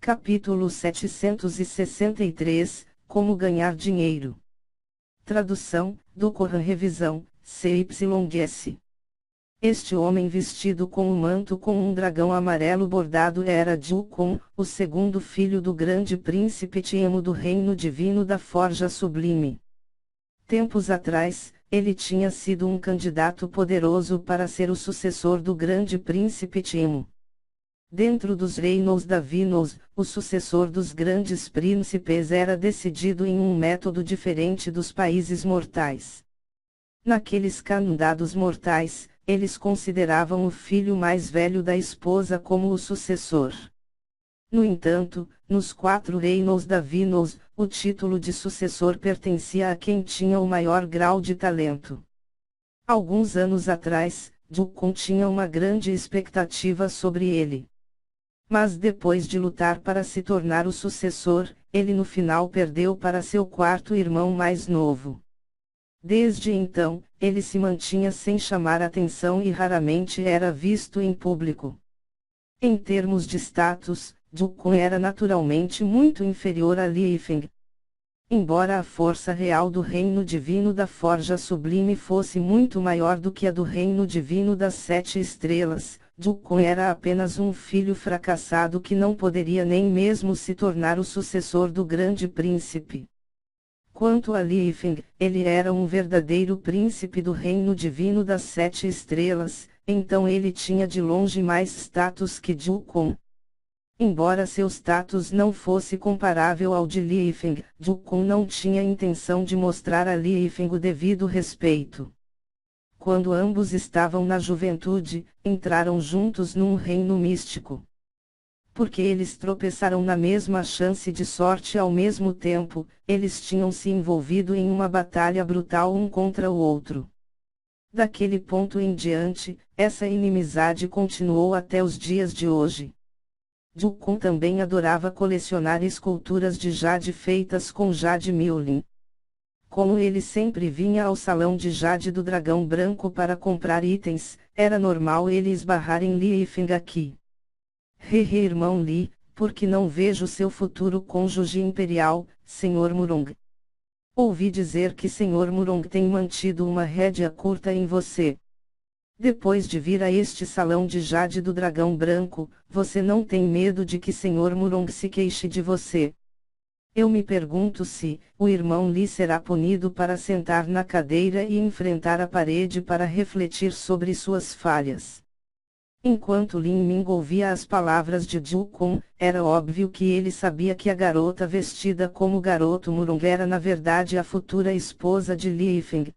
Capítulo 763, Como ganhar dinheiro. Tradução, do Corã Revisão, CYS. Este homem vestido com um manto com um dragão amarelo bordado era Jukun, o segundo filho do grande príncipe Tiemo do reino divino da Forja Sublime. Tempos atrás, ele tinha sido um candidato poderoso para ser o sucessor do grande príncipe Tiemo. Dentro dos reinos davinos, o sucessor dos grandes príncipes era decidido em um método diferente dos países mortais. Naqueles candados mortais, eles consideravam o filho mais velho da esposa como o sucessor. No entanto, nos 4 reinos davinos, o título de sucessor pertencia a quem tinha o maior grau de talento. Alguns anos atrás, Jukun tinha uma grande expectativa sobre ele. Mas depois de lutar para se tornar o sucessor, ele no final perdeu para seu 4º irmão mais novo. Desde então, ele se mantinha sem chamar atenção e raramente era visto em público. Em termos de status, Jukun era naturalmente muito inferior a Li Yifeng. Embora a força real do reino divino da Forja Sublime fosse muito maior do que a do reino divino das 7 estrelas, Jukun era apenas um filho fracassado que não poderia nem mesmo se tornar o sucessor do grande príncipe. Quanto a Li Yifeng, ele era um verdadeiro príncipe do reino divino das 7 estrelas, então ele tinha de longe mais status que Jukun. Embora seu status não fosse comparável ao de Li Yifeng, Jukun não tinha intenção de mostrar a Li Yifeng o devido respeito. Quando ambos estavam na juventude, entraram juntos num reino místico. Porque eles tropeçaram na mesma chance de sorte ao mesmo tempo, eles tinham se envolvido em uma batalha brutal um contra o outro. Daquele ponto em diante, essa inimizade continuou até os dias de hoje. Jukun também adorava colecionar esculturas de jade feitas com jade Miulin. Como ele sempre vinha ao salão de jade do dragão branco para comprar itens, era normal ele esbarrar em Li Yifeng aqui. Hehe irmão Li, por que não vejo seu futuro cônjuge imperial, Sr. Murong? Ouvi dizer que Sr. Murong tem mantido uma rédea curta em você. Depois de vir a este salão de jade do dragão branco, você não tem medo de que Sr. Murong se queixe de você? Eu me pergunto se o irmão Li será punido para sentar na cadeira e enfrentar a parede para refletir sobre suas falhas. Enquanto Lin Ming ouvia as palavras de Jukun, era óbvio que ele sabia que a garota vestida como garoto Murong era na verdade a futura esposa de Li Yifeng.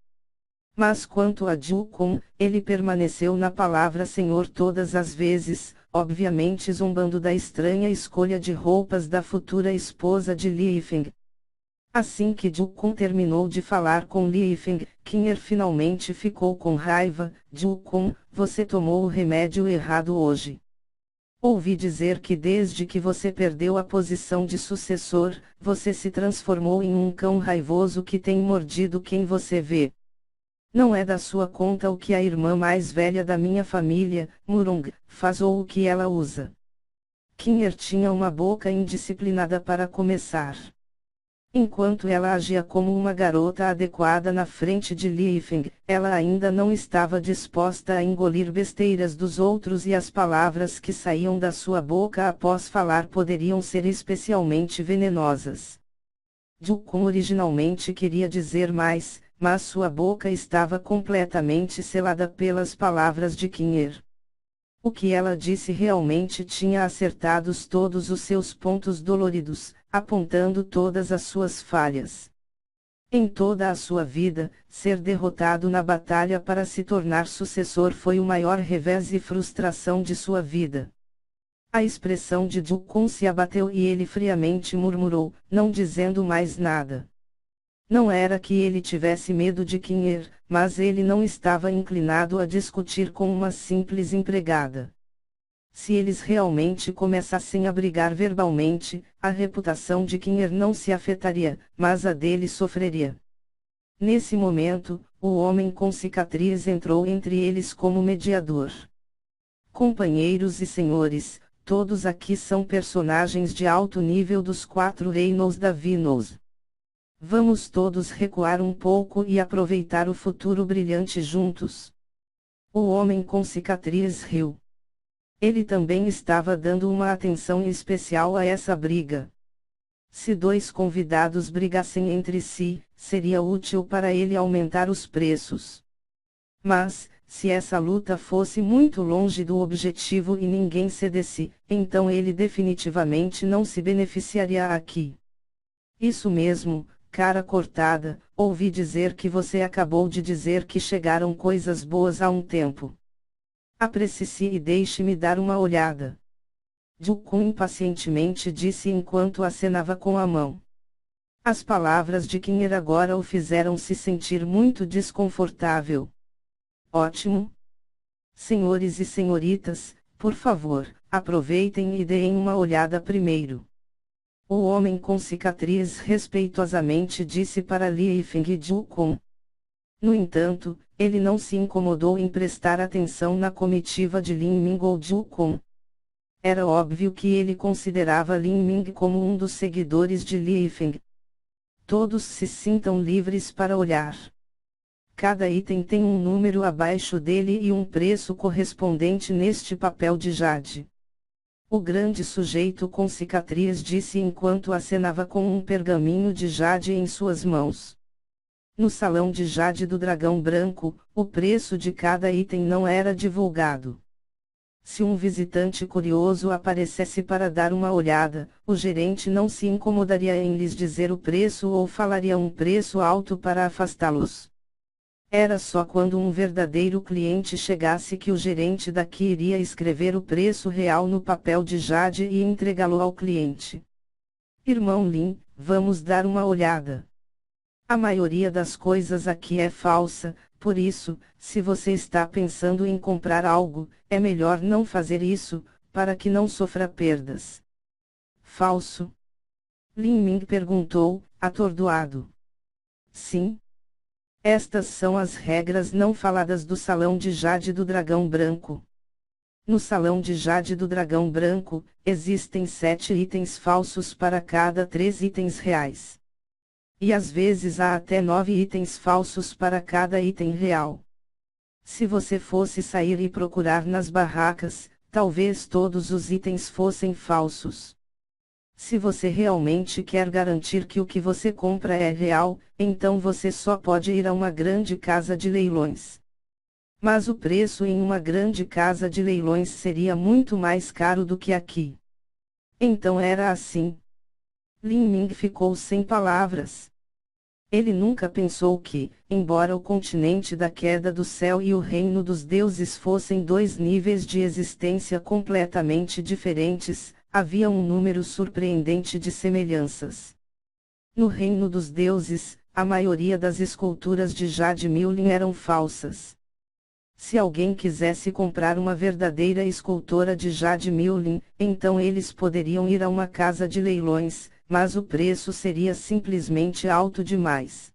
Mas quanto a Jukun, ele permaneceu na palavra Senhor todas as vezes, obviamente zombando da estranha escolha de roupas da futura esposa de Li Yifeng. Assim que Jukun terminou de falar com Li Yifeng, Qin'er finalmente ficou com raiva. Jukun, você tomou o remédio errado hoje. Ouvi dizer que desde que você perdeu a posição de sucessor, você se transformou em um cão raivoso que tem mordido quem você vê. Não é da sua conta o que a irmã mais velha da minha família, Murong, faz ou o que ela usa. Qin'er tinha uma boca indisciplinada para começar. Enquanto ela agia como uma garota adequada na frente de Li Yifeng, ela ainda não estava disposta a engolir besteiras dos outros e as palavras que saíam da sua boca após falar poderiam ser especialmente venenosas. Jukun originalmente queria dizer mais, mas sua boca estava completamente selada pelas palavras de Qin'er. O que ela disse realmente tinha acertado todos os seus pontos doloridos, apontando todas as suas falhas. Em toda a sua vida, ser derrotado na batalha para se tornar sucessor foi o maior revés e frustração de sua vida. A expressão de Jukun se abateu e ele friamente murmurou, não dizendo mais nada. Não era que ele tivesse medo de Qin'er, mas ele não estava inclinado a discutir com uma simples empregada. Se eles realmente começassem a brigar verbalmente, a reputação de Qin'er não se afetaria, mas a dele sofreria. Nesse momento, o homem com cicatriz entrou entre eles como mediador. Companheiros e senhores, todos aqui são personagens de alto nível dos 4 reinos da Venus. Vamos todos recuar um pouco e aproveitar o futuro brilhante juntos. O homem com cicatriz riu. Ele também estava dando uma atenção especial a essa briga. Se 2 convidados brigassem entre si, seria útil para ele aumentar os preços. Mas, se essa luta fosse muito longe do objetivo e ninguém cedesse, então ele definitivamente não se beneficiaria aqui. Isso mesmo, cara cortada, ouvi dizer que você acabou de dizer que chegaram coisas boas há um tempo. Apresse-se e deixe-me dar uma olhada. Jukun impacientemente disse enquanto acenava com a mão. As palavras de Kinner agora o fizeram se sentir muito desconfortável. Ótimo. Senhores e senhoritas, por favor, aproveitem e deem uma olhada primeiro. O homem com cicatriz respeitosamente disse para Li Yifeng e Jukun. No entanto, ele não se incomodou em prestar atenção na comitiva de Lin Ming ou Jukun. Era óbvio que ele considerava Lin Ming como um dos seguidores de Li Yifeng. Todos se sintam livres para olhar. Cada item tem um número abaixo dele e um preço correspondente neste papel de jade. O grande sujeito com cicatriz disse enquanto acenava com um pergaminho de jade em suas mãos. No salão de jade do dragão branco, o preço de cada item não era divulgado. Se um visitante curioso aparecesse para dar uma olhada, o gerente não se incomodaria em lhes dizer o preço ou falaria um preço alto para afastá-los. Era só quando um verdadeiro cliente chegasse que o gerente daqui iria escrever o preço real no papel de jade e entregá-lo ao cliente. Irmão Lin, vamos dar uma olhada. A maioria das coisas aqui é falsa, por isso, se você está pensando em comprar algo, é melhor não fazer isso, para que não sofra perdas. Falso? Lin Ming perguntou, atordoado. Sim. Estas são as regras não faladas do Salão de Jade do Dragão Branco. No Salão de Jade do Dragão Branco, existem 7 itens falsos para cada 3 itens reais. E às vezes há até 9 itens falsos para cada item real. Se você fosse sair e procurar nas barracas, talvez todos os itens fossem falsos. Se você realmente quer garantir que o que você compra é real, então você só pode ir a uma grande casa de leilões. Mas o preço em uma grande casa de leilões seria muito mais caro do que aqui. Então era assim. Lin Ming ficou sem palavras. Ele nunca pensou que, embora o continente da queda do céu e o reino dos deuses fossem 2 níveis de existência completamente diferentes, havia um número surpreendente de semelhanças. No reino dos deuses, a maioria das esculturas de Jade Miulin eram falsas. Se alguém quisesse comprar uma verdadeira escultora de Jade Miulin, então eles poderiam ir a uma casa de leilões, mas o preço seria simplesmente alto demais.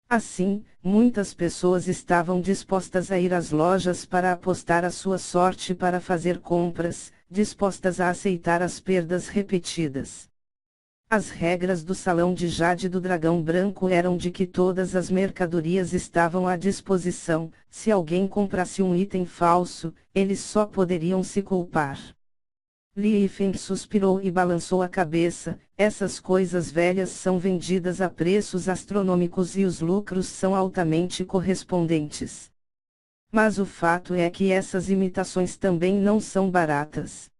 Assim, muitas pessoas estavam dispostas a ir às lojas para apostar a sua sorte para fazer compras, dispostas a aceitar as perdas repetidas. As regras do Salão de Jade do Dragão Branco eram de que todas as mercadorias estavam à disposição, se alguém comprasse um item falso, eles só poderiam se culpar. Li Yifeng suspirou e balançou a cabeça, essas coisas velhas são vendidas a preços astronômicos e os lucros são altamente correspondentes. Mas o fato é que essas imitações também não são baratas.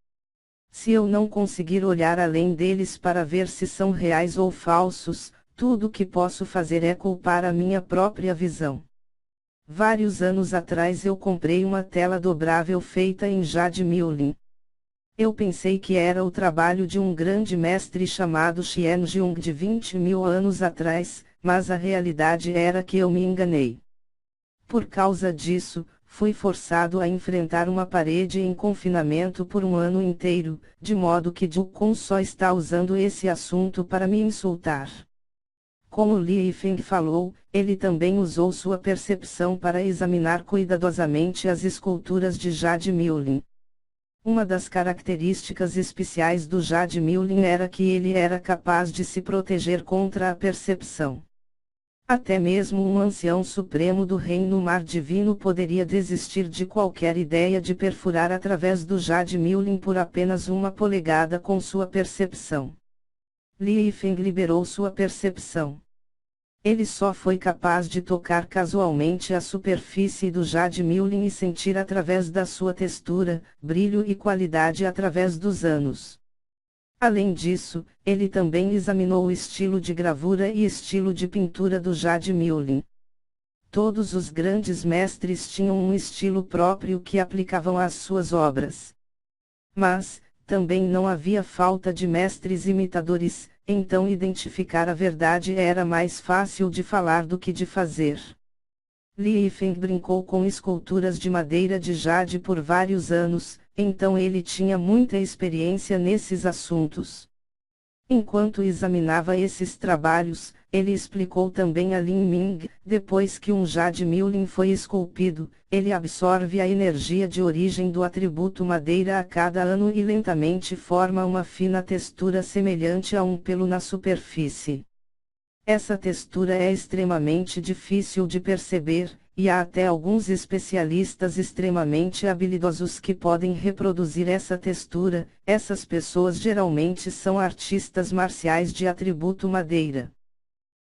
Se eu não conseguir olhar além deles para ver se são reais ou falsos, tudo o que posso fazer é culpar a minha própria visão. Vários anos atrás eu comprei uma tela dobrável feita em Jade Miulin. Eu pensei que era o trabalho de um grande mestre chamado Xian Jung de 20.000 anos atrás, mas a realidade era que eu me enganei. Por causa disso, fui forçado a enfrentar uma parede em confinamento por um ano inteiro, de modo que Jukun só está usando esse assunto para me insultar. Como Li Yifeng falou, ele também usou sua percepção para examinar cuidadosamente as esculturas de Jade Miulin. Uma das características especiais do Jade Miulin era que ele era capaz de se proteger contra a percepção. Até mesmo um ancião supremo do reino mar divino poderia desistir de qualquer ideia de perfurar através do Jade Miulin por apenas 1 polegada com sua percepção. Li Yifeng liberou sua percepção. Ele só foi capaz de tocar casualmente a superfície do Jade Miulin e sentir através da sua textura, brilho e qualidade através dos anos. Além disso, ele também examinou o estilo de gravura e estilo de pintura do Jade Miulin. Todos os grandes mestres tinham um estilo próprio que aplicavam às suas obras. Mas, também não havia falta de mestres imitadores, então identificar a verdade era mais fácil de falar do que de fazer. Li Yifeng brincou com esculturas de madeira de jade por vários anos, então ele tinha muita experiência nesses assuntos. Enquanto examinava esses trabalhos, ele explicou também a Lin Ming: depois que um Jade Miulin foi esculpido, ele absorve a energia de origem do atributo madeira a cada ano e lentamente forma uma fina textura semelhante a um pelo na superfície. Essa textura é extremamente difícil de perceber, e há até alguns especialistas extremamente habilidosos que podem reproduzir essa textura. Essas pessoas geralmente são artistas marciais de atributo madeira.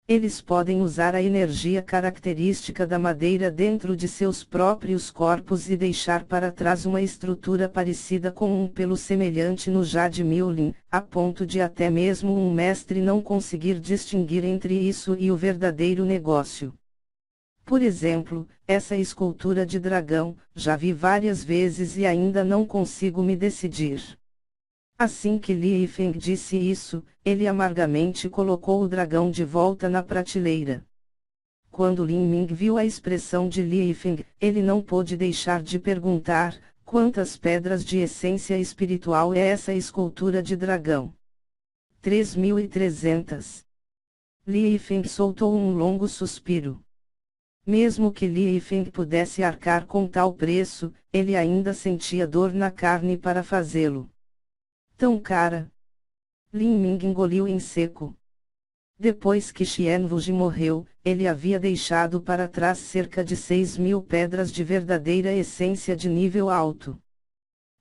Eles podem usar a energia característica da madeira dentro de seus próprios corpos e deixar para trás uma estrutura parecida com um pelo semelhante no Jade Miulin, a ponto de até mesmo um mestre não conseguir distinguir entre isso e o verdadeiro negócio. Por exemplo, essa escultura de dragão, já vi várias vezes e ainda não consigo me decidir. Assim que Li Yifeng disse isso, ele amargamente colocou o dragão de volta na prateleira. Quando Lin Ming viu a expressão de Li Yifeng, ele não pôde deixar de perguntar: quantas pedras de essência espiritual é essa escultura de dragão? 3.300. Li Yifeng soltou um longo suspiro. Mesmo que Li Yifeng pudesse arcar com tal preço, ele ainda sentia dor na carne para fazê-lo. Tão cara. Lin Ming engoliu em seco. Depois que Xian Wuji morreu, ele havia deixado para trás cerca de 6.000 pedras de verdadeira essência de nível alto.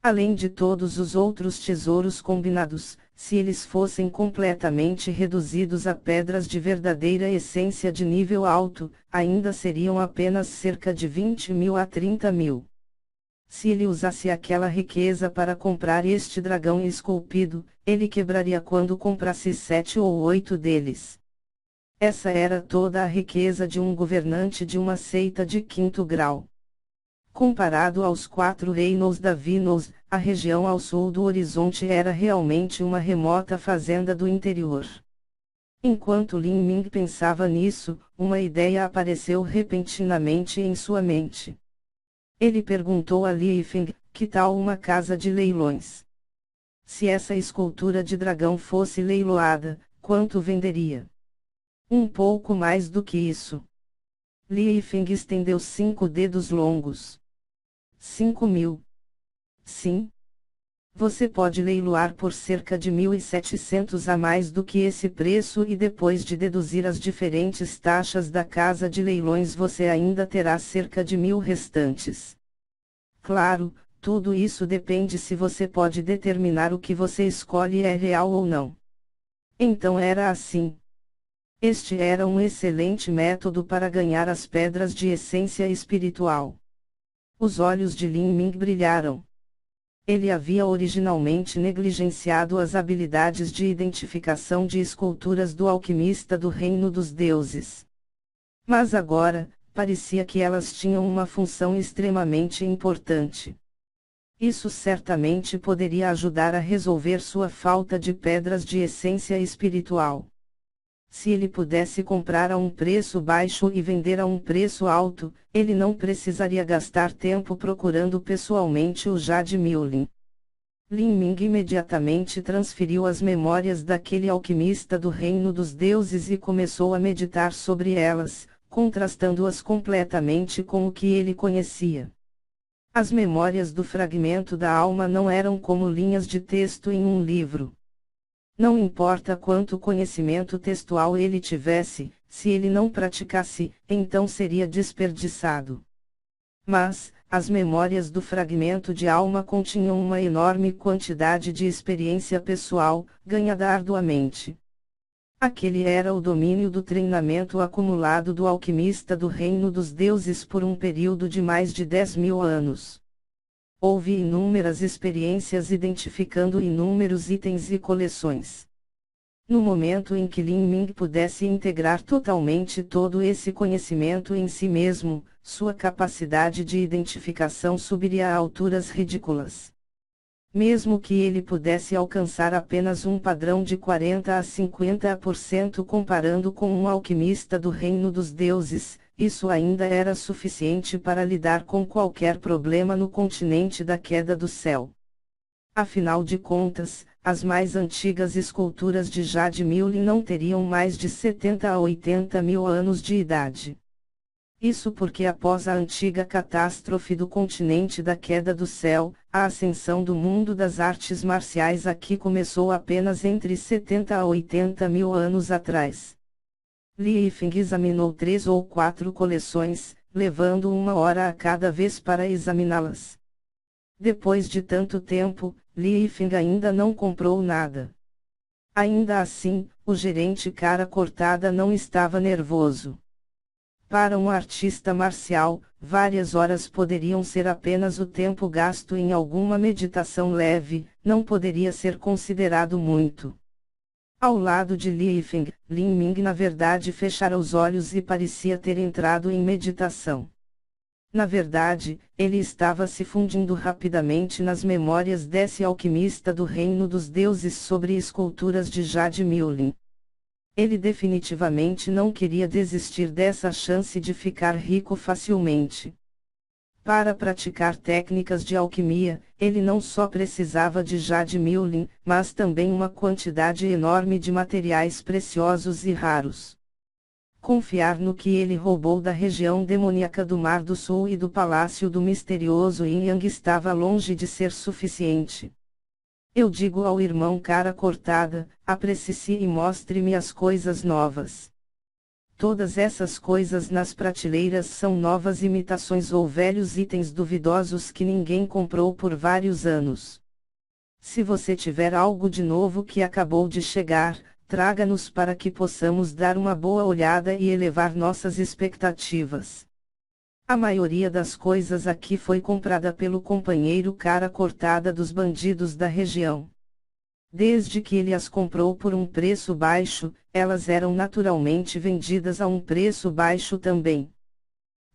Além de todos os outros tesouros combinados, se eles fossem completamente reduzidos a pedras de verdadeira essência de nível alto, ainda seriam apenas cerca de 20.000 a 30.000. Se ele usasse aquela riqueza para comprar este dragão esculpido, ele quebraria quando comprasse 7 ou 8 deles. Essa era toda a riqueza de um governante de uma seita de 5º grau. Comparado aos 4 reinos da Vinos, a região ao sul do horizonte era realmente uma remota fazenda do interior. Enquanto Lin Ming pensava nisso, uma ideia apareceu repentinamente em sua mente. Ele perguntou a Li Yifeng: que tal uma casa de leilões? Se essa escultura de dragão fosse leiloada, quanto venderia? Um pouco mais do que isso. Li Yifeng estendeu 5 dedos longos. 5.000. Sim. Você pode leiloar por cerca de 1.700 a mais do que esse preço e depois de deduzir as diferentes taxas da casa de leilões você ainda terá cerca de 1.000 restantes. Claro, tudo isso depende se você pode determinar o que você escolhe é real ou não. Então era assim. Este era um excelente método para ganhar as pedras de essência espiritual. Os olhos de Lin Ming brilharam. Ele havia originalmente negligenciado as habilidades de identificação de esculturas do alquimista do reino dos deuses. Mas agora, parecia que elas tinham uma função extremamente importante. Isso certamente poderia ajudar a resolver sua falta de pedras de essência espiritual. Se ele pudesse comprar a um preço baixo e vender a um preço alto, ele não precisaria gastar tempo procurando pessoalmente o Jade Miulin. Lin Ming imediatamente transferiu as memórias daquele alquimista do reino dos deuses e começou a meditar sobre elas, contrastando-as completamente com o que ele conhecia. As memórias do fragmento da alma não eram como linhas de texto em um livro. Não importa quanto conhecimento textual ele tivesse, se ele não praticasse, então seria desperdiçado. Mas, as memórias do fragmento de alma continham uma enorme quantidade de experiência pessoal, ganhada arduamente. Aquele era o domínio do treinamento acumulado do alquimista do reino dos deuses por um período de mais de 10.000 anos. Houve inúmeras experiências identificando inúmeros itens e coleções. No momento em que Lin Ming pudesse integrar totalmente todo esse conhecimento em si mesmo, sua capacidade de identificação subiria a alturas ridículas. Mesmo que ele pudesse alcançar apenas um padrão de 40 a 50% comparando com um alquimista do reino dos deuses, isso ainda era suficiente para lidar com qualquer problema no continente da queda do céu. Afinal de contas, as mais antigas esculturas de Jade Miulin não teriam mais de 70 a 80 mil anos de idade. Isso porque após a antiga catástrofe do continente da queda do céu, a ascensão do mundo das artes marciais aqui começou apenas entre 70 a 80 mil anos atrás. Li Yifeng examinou 3 ou 4 coleções, levando 1 hora a cada vez para examiná-las. Depois de tanto tempo, Li Yifeng ainda não comprou nada. Ainda assim, o gerente cara cortada não estava nervoso. Para um artista marcial, várias horas poderiam ser apenas o tempo gasto em alguma meditação leve, não poderia ser considerado muito. Ao lado de Li Yifeng, Lin Ming na verdade fechara os olhos e parecia ter entrado em meditação. Na verdade, ele estava se fundindo rapidamente nas memórias desse alquimista do reino dos deuses sobre esculturas de Jade Miulin. Ele definitivamente não queria desistir dessa chance de ficar rico facilmente. Para praticar técnicas de alquimia, ele não só precisava de Jade Miulin, mas também uma quantidade enorme de materiais preciosos e raros. Confiar no que ele roubou da região demoníaca do Mar do Sul e do Palácio do Misterioso Yin Yang estava longe de ser suficiente. Eu digo ao irmão cara cortada, aprecie e mostre-me as coisas novas. Todas essas coisas nas prateleiras são novas imitações ou velhos itens duvidosos que ninguém comprou por vários anos. Se você tiver algo de novo que acabou de chegar, traga-nos para que possamos dar uma boa olhada e elevar nossas expectativas. A maioria das coisas aqui foi comprada pelo companheiro cara cortada dos bandidos da região. Desde que ele as comprou por um preço baixo, elas eram naturalmente vendidas a um preço baixo também.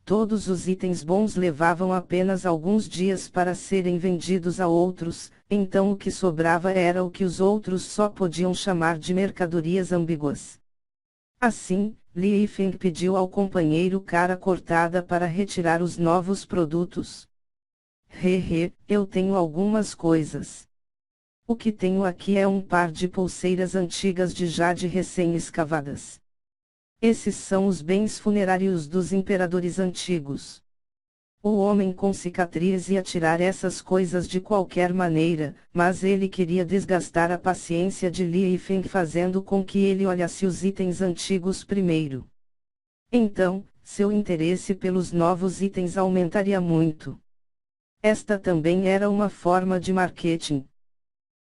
Todos os itens bons levavam apenas alguns dias para serem vendidos a outros, então o que sobrava era o que os outros só podiam chamar de mercadorias ambíguas. Assim, Li Yifeng pediu ao companheiro cara cortada para retirar os novos produtos. Eu tenho algumas coisas. O que tenho aqui é um par de pulseiras antigas de jade recém-escavadas. Esses são os bens funerários dos imperadores antigos. O homem com cicatriz ia tirar essas coisas de qualquer maneira, mas ele queria desgastar a paciência de Li Yifeng fazendo com que ele olhasse os itens antigos primeiro. Então, seu interesse pelos novos itens aumentaria muito. Esta também era uma forma de marketing.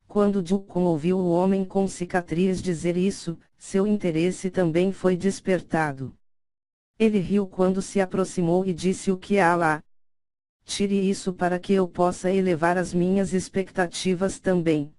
Quando Jukun ouviu o homem com cicatriz dizer isso, seu interesse também foi despertado. Ele riu quando se aproximou e disse o que há lá. Tire isso para que eu possa elevar as minhas expectativas também.